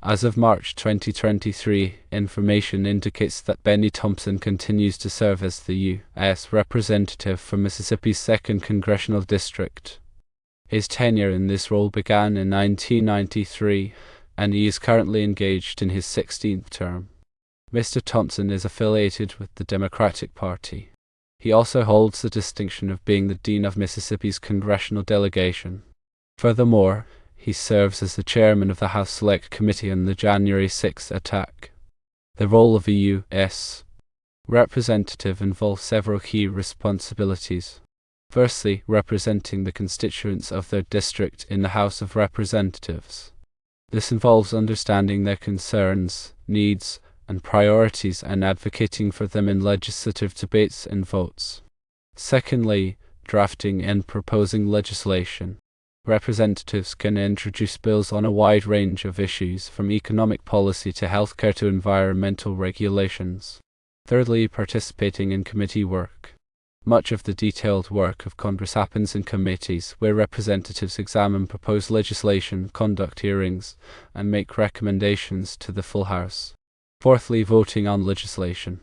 As of March 2023, information indicates that Bennie Thompson continues to serve as the U.S. representative for Mississippi's 2nd Congressional District. His tenure in this role began in 1993, and he is currently engaged in his 16th term. Mr. Thompson is affiliated with the Democratic Party. He also holds the distinction of being the Dean of Mississippi's congressional delegation. Furthermore, he serves as the chairman of the House Select Committee on the January 6th attack. The role of a U.S. representative involves several key responsibilities. Firstly, representing the constituents of their district in the House of Representatives. This involves understanding their concerns, needs, and priorities and advocating for them in legislative debates and votes. Secondly, drafting and proposing legislation. Representatives can introduce bills on a wide range of issues, from economic policy to healthcare to environmental regulations. Thirdly, participating in committee work. Much of the detailed work of Congress happens in committees, where representatives examine proposed legislation, conduct hearings, and make recommendations to the full House. Fourthly, voting on legislation.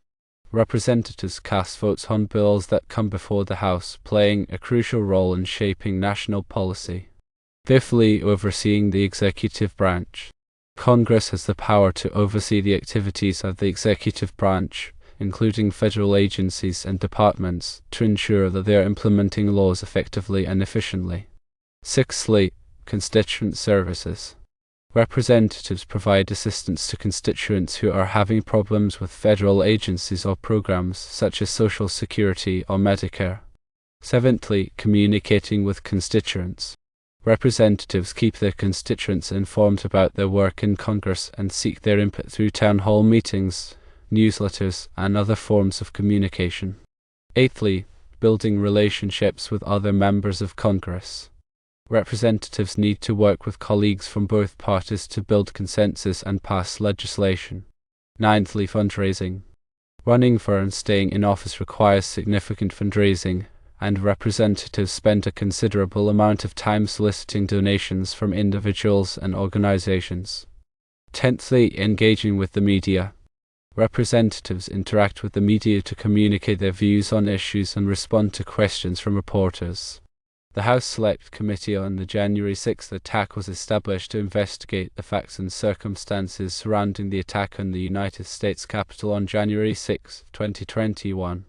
Representatives cast votes on bills that come before the House, playing a crucial role in shaping national policy. Fifthly, overseeing the executive branch. Congress has the power to oversee the activities of the executive branch, including federal agencies and departments, to ensure that they are implementing laws effectively and efficiently. Sixthly, constituent services. Representatives provide assistance to constituents who are having problems with federal agencies or programs such as Social Security or Medicare. Seventhly, communicating with constituents. Representatives keep their constituents informed about their work in Congress and seek their input through town hall meetings, newsletters, and other forms of communication. Eighthly, building relationships with other members of Congress. Representatives need to work with colleagues from both parties to build consensus and pass legislation. Ninthly, fundraising. Running for and staying in office requires significant fundraising, and representatives spend a considerable amount of time soliciting donations from individuals and organizations. Tenthly, engaging with the media. Representatives interact with the media to communicate their views on issues and respond to questions from reporters. The House Select Committee on the January 6th attack was established to investigate the facts and circumstances surrounding the attack on the United States Capitol on January 6, 2021.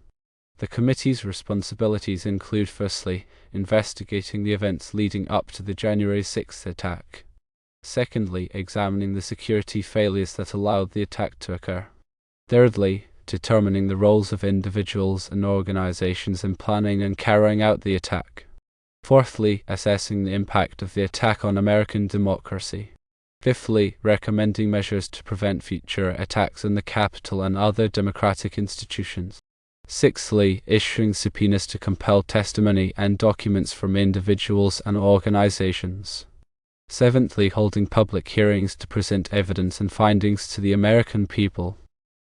The committee's responsibilities include, firstly, investigating the events leading up to the January 6th attack. Secondly, examining the security failures that allowed the attack to occur. Thirdly, determining the roles of individuals and organizations in planning and carrying out the attack. Fourthly, assessing the impact of the attack on American democracy. Fifthly, recommending measures to prevent future attacks on the Capitol and other democratic institutions. Sixthly, issuing subpoenas to compel testimony and documents from individuals and organizations. Seventhly, holding public hearings to present evidence and findings to the American people.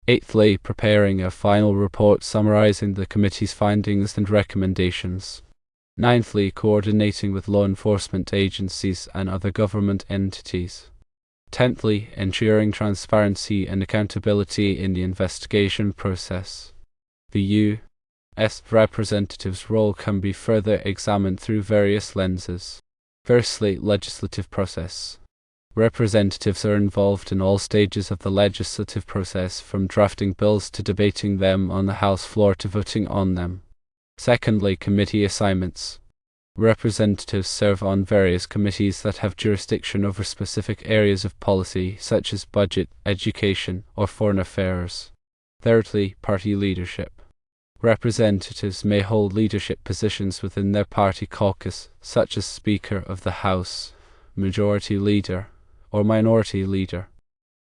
Eighthly, preparing a final report summarizing the committee's findings and recommendations. Ninthly, coordinating with law enforcement agencies and other government entities. Tenthly, ensuring transparency and accountability in the investigation process. The U.S. representative's role can be further examined through various lenses. Firstly, legislative process. Representatives are involved in all stages of the legislative process, from drafting bills to debating them on the House floor to voting on them. Secondly, committee assignments. Representatives serve on various committees that have jurisdiction over specific areas of policy, such as budget, education, or foreign affairs. Thirdly, party leadership. Representatives may hold leadership positions within their party caucus, such as Speaker of the House, Majority Leader, or Minority Leader.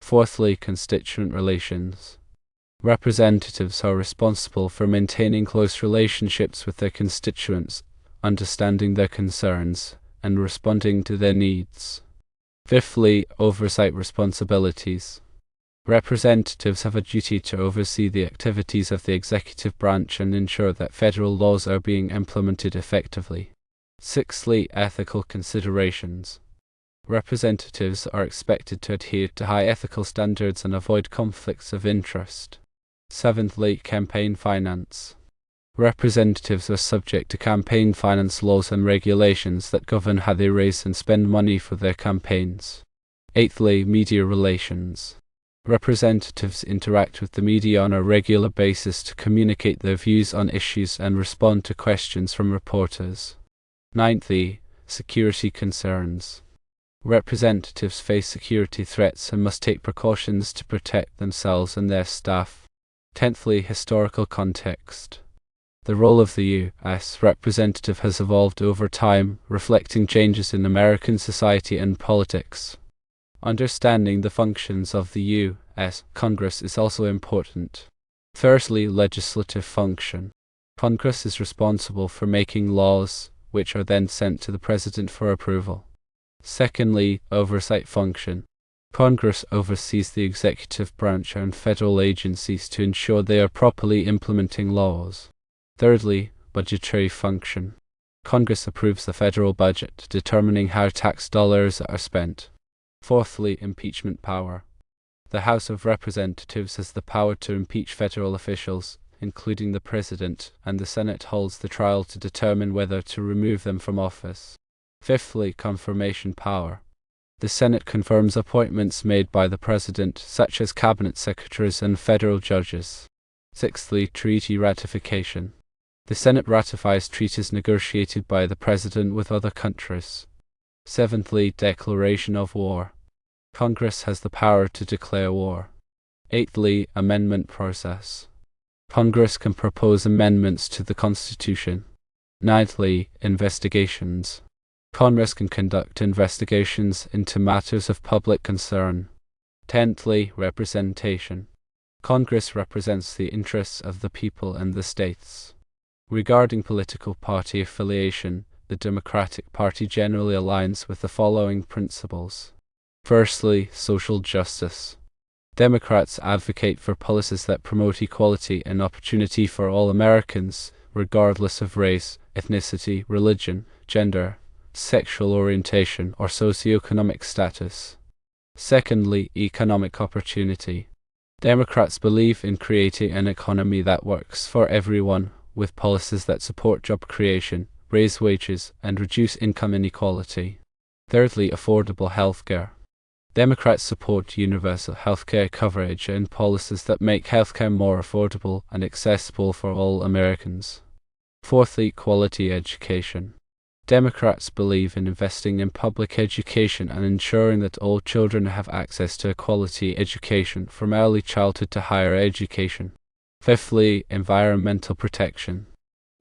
Fourthly, constituent relations. Representatives are responsible for maintaining close relationships with their constituents, understanding their concerns, and responding to their needs. Fifthly, oversight responsibilities. Representatives have a duty to oversee the activities of the executive branch and ensure that federal laws are being implemented effectively. Sixthly, ethical considerations. Representatives are expected to adhere to high ethical standards and avoid conflicts of interest. Seventhly, campaign finance. Representatives are subject to campaign finance laws and regulations that govern how they raise and spend money for their campaigns. Eighthly, media relations. Representatives interact with the media on a regular basis to communicate their views on issues and respond to questions from reporters. Ninthly, security concerns. Representatives face security threats and must take precautions to protect themselves and their staff. Tenthly, historical context. The role of the U.S. representative has evolved over time, reflecting changes in American society and politics. Understanding the functions of the U.S. Congress is also important. Firstly, legislative function. Congress is responsible for making laws, which are then sent to the President for approval. Secondly, oversight function. Congress oversees the executive branch and federal agencies to ensure they are properly implementing laws. Thirdly, budgetary function. Congress approves the federal budget, determining how tax dollars are spent. Fourthly, impeachment power. The House of Representatives has the power to impeach federal officials, including the President, and the Senate holds the trial to determine whether to remove them from office. Fifthly, confirmation power. The Senate confirms appointments made by the President, such as cabinet secretaries and federal judges. Sixthly, treaty ratification. The Senate ratifies treaties negotiated by the President with other countries. Seventhly, declaration of war. Congress has the power to declare war. Eighthly, amendment process. Congress can propose amendments to the Constitution. Ninthly, investigations. Congress can conduct investigations into matters of public concern. Tenthly, representation. Congress represents the interests of the people and the states. Regarding political party affiliation, the Democratic Party generally aligns with the following principles. Firstly, social justice. Democrats advocate for policies that promote equality and opportunity for all Americans, regardless of race, ethnicity, religion, gender, sexual orientation, or socioeconomic status. Secondly, economic opportunity. Democrats believe in creating an economy that works for everyone, with policies that support job creation, raise wages, and reduce income inequality. Thirdly, affordable healthcare. Democrats support universal healthcare coverage and policies that make healthcare more affordable and accessible for all Americans. Fourthly, quality education. Democrats believe in investing in public education and ensuring that all children have access to a quality education from early childhood to higher education. Fifthly, environmental protection.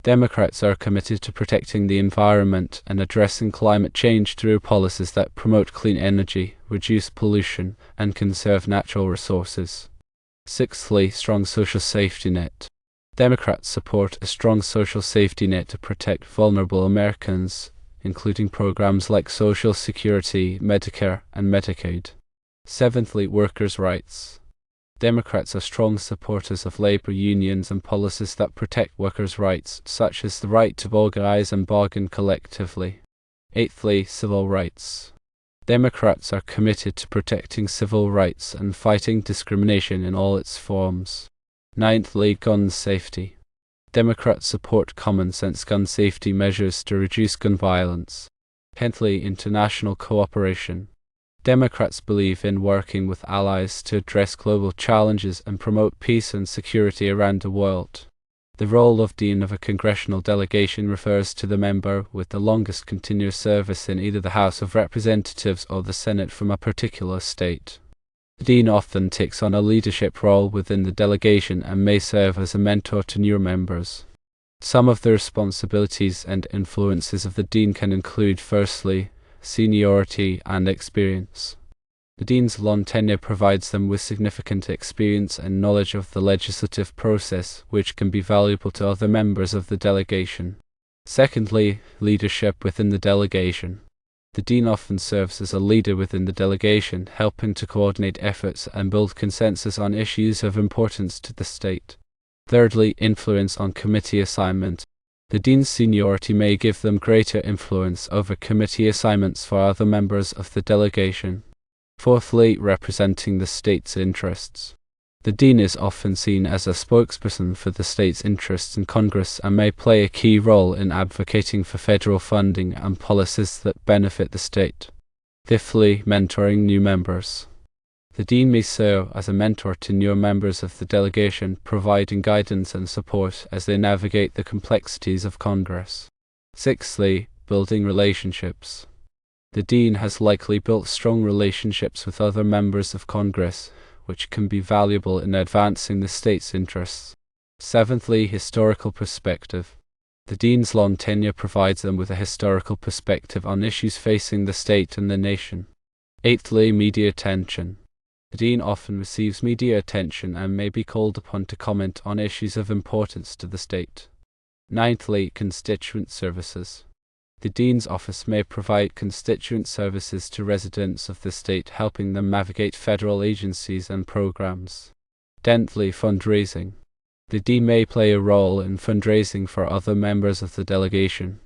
Democrats are committed to protecting the environment and addressing climate change through policies that promote clean energy, reduce pollution, and conserve natural resources. Sixthly, strong social safety net. Democrats support a strong social safety net to protect vulnerable Americans, including programs like Social Security, Medicare, and Medicaid. Seventhly, workers' rights. Democrats are strong supporters of labor unions and policies that protect workers' rights, such as the right to organize and bargain collectively. Eighthly, civil rights. Democrats are committed to protecting civil rights and fighting discrimination in all its forms. Ninthly, gun safety. Democrats support common-sense gun safety measures to reduce gun violence. Tenthly, international cooperation. Democrats believe in working with allies to address global challenges and promote peace and security around the world. The role of Dean of a congressional delegation refers to the member with the longest continuous service in either the House of Representatives or the Senate from a particular state. The Dean often takes on a leadership role within the delegation and may serve as a mentor to newer members. Some of the responsibilities and influences of the Dean can include, firstly, seniority and experience. The Dean's long tenure provides them with significant experience and knowledge of the legislative process, which can be valuable to other members of the delegation. Secondly, leadership within the delegation. The Dean often serves as a leader within the delegation, helping to coordinate efforts and build consensus on issues of importance to the state. Thirdly, influence on committee assignment. The dean's seniority may give them greater influence over committee assignments for other members of the delegation. Fourthly, representing the state's interests. The dean is often seen as a spokesperson for the state's interests in Congress and may play a key role in advocating for federal funding and policies that benefit the state. Fifthly, mentoring new members. The dean may serve as a mentor to newer members of the delegation, providing guidance and support as they navigate the complexities of Congress. Sixthly, building relationships. The dean has likely built strong relationships with other members of Congress, which can be valuable in advancing the state's interests. Seventhly, historical perspective. The dean's long tenure provides them with a historical perspective on issues facing the state and the nation. Eighthly, media attention. The dean often receives media attention and may be called upon to comment on issues of importance to the state. Ninthly, constituent services. The dean's office may provide constituent services to residents of the state, helping them navigate federal agencies and programs. Tenthly, fundraising. The dean may play a role in fundraising for other members of the delegation.